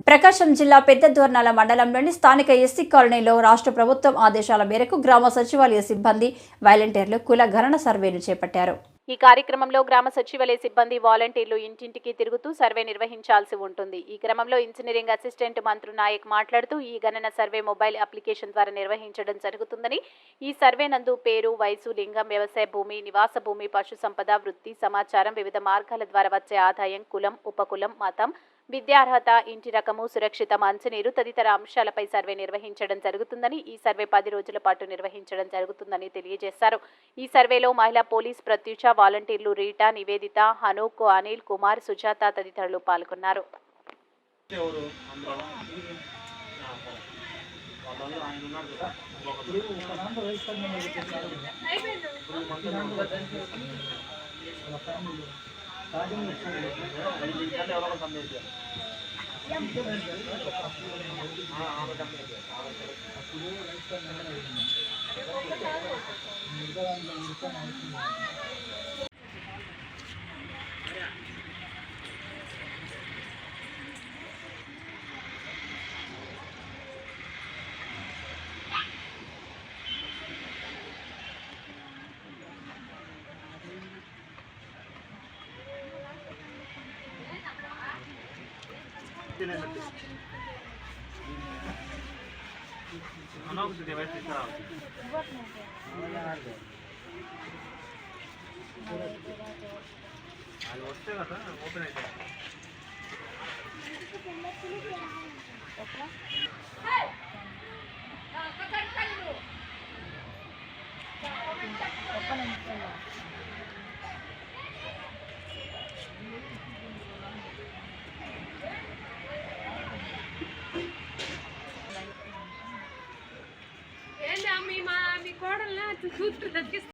ప్రకాశం జిల్లా పెద్దదోర్నాల మండలంలోని స్థానిక ఎస్సీ కాలనీలో రాష్ట్ర ప్రభుత్వం ఆదేశాల మేరకు గ్రామ సచివాలయ సిబ్బంది వాలంటీర్లు కుల గణన సర్వేను చేపట్టారు. ఈ కార్యక్రమంలో గ్రామ సచివాలయ సిబ్బంది వాలంటీర్లు ఇంటింటికి తిరుగుతూ సర్వే నిర్వహించాల్సి ఉంటుంది. ఈ క్రమంలో ఇంజనీరింగ్ అసిస్టెంట్ మంత్రు నాయక్ మాట్లాడుతూ ఈ గణన సర్వే మొబైల్ అప్లికేషన్ ద్వారా నిర్వహించడం జరుగుతుందని, ఈ సర్వే నందు పేరు, వయసు, లింగం, వ్యవసాయ భూమి, నివాస భూమి, పశు సంపద, వృత్తి సమాచారం, వివిధ మార్గాల ద్వారా వచ్చే ఆదాయం, కులం, ఉపకులం, మతం, విద్యార్హత, ఇంటి రకము, సురక్షిత మంచినీరు తదితర అంశాలపై సర్వే నిర్వహించడం జరుగుతుందని, ఈ సర్వే 10 రోజుల పాటు నిర్వహించడం జరుగుతుందని తెలియజేశారు. ఈ సర్వేలో మహిళా పోలీస్ ప్రత్యూష, వాలంటీర్లు రీటా, నివేదిత, హనూక్, అనిల్ కుమార్, సుజాత తదితరులు పాల్గొన్నారు. వస్తే కదా ఓపెన్ అయితే మీ కోడల్ని చూస్తూ